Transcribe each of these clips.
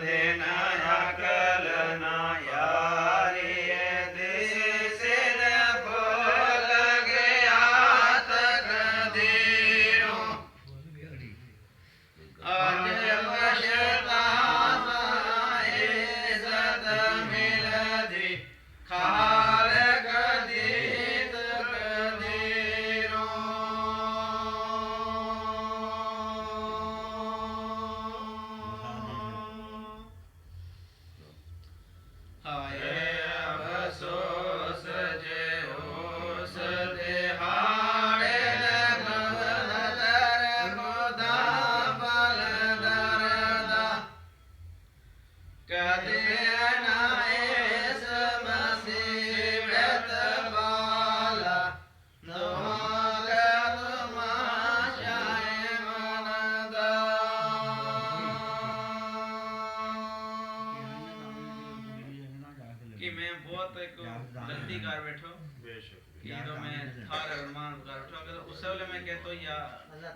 दिन अकल न यारी दिसिन भूल गया तकदीरों आज पछतावा इज्जत मिलदी खालक दी तकदीरों हाय अफसोस जे उस दिहाड़े लगदर खुदा बल दरदा कदे ना इस मुसीबत वाला दोगा तमाशाए मनदा कि मैं बहुत एक गलती कर बैठो कि जो मैं थारे अरमान कर बैठो अगर उस वेले मैं कहतो या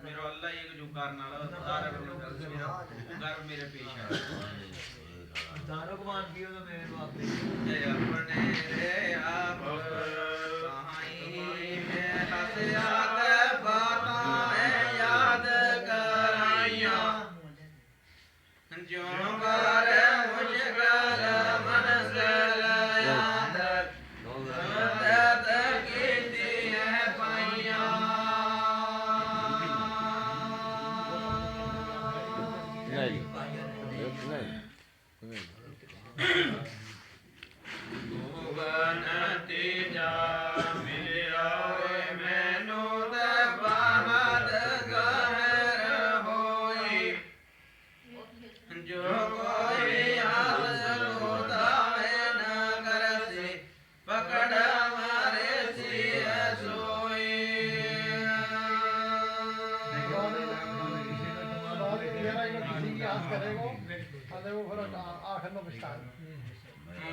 मेरो अल्लाह ये जो करने वाला थारे घर मेरे पेश है दारो कुमान कियो तो मेरे बाप ने ये अपने रे आप कहाई में हसियात बातें याद कराइया जो कर मुश्किल मंजिल यादर मदद कीती है पाइया नतीजा मिलिया मैनू ते बहुत गहर होई जो कोई हासिल होता है न करसी पकड़ मारे सी सोई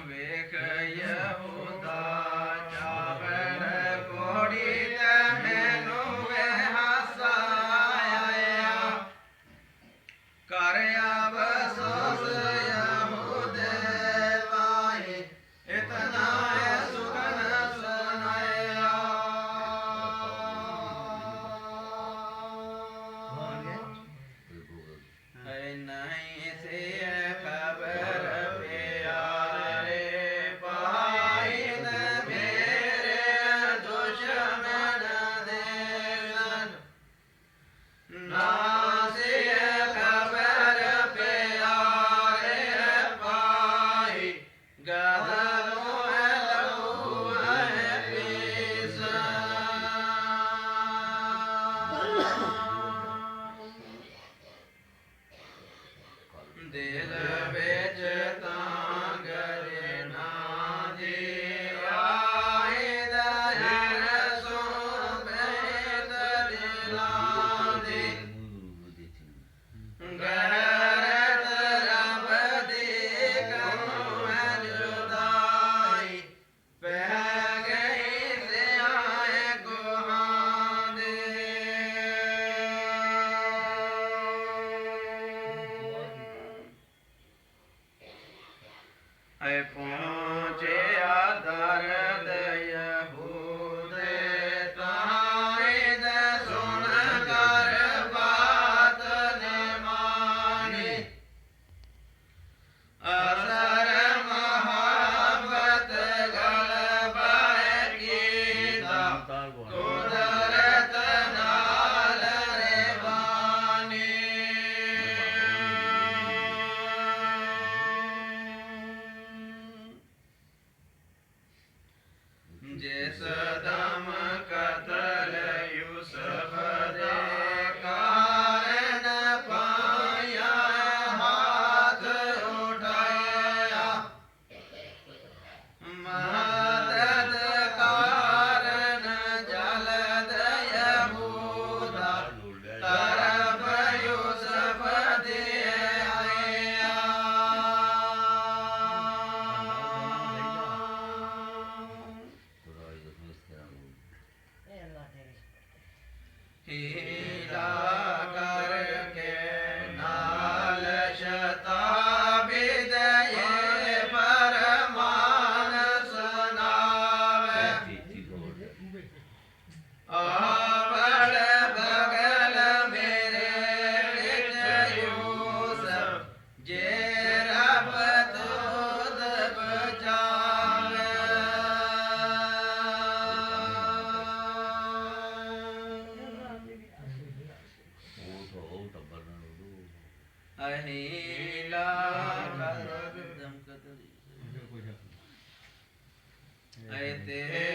वेख यहूदा चावल कोड़ी ते मैनू वे हसाया कर अफसोस यहूदे वाहे इतना सुखन सुनाया है नहीं से खबर प्यारे भाई ने मेरे दुश्मन देलन ना से खबर प्यारे भाई गदलों लहू है पीसा दिल बिच तां गरना दी आए दहर सो बेत दिलां दी गैरत रब दी कौम जुदाई पै गई से आए गुहां दे ऐ पहुँचे दर्द यहूदे ताईद सुन कर बात ने मानी असर मोहब्बत गलबा कीता कुदरत नाल रे बानी ਅਹੀਲਾ ਕਰ ਦਮ ਕਤਰੀ ਐ ਤੇ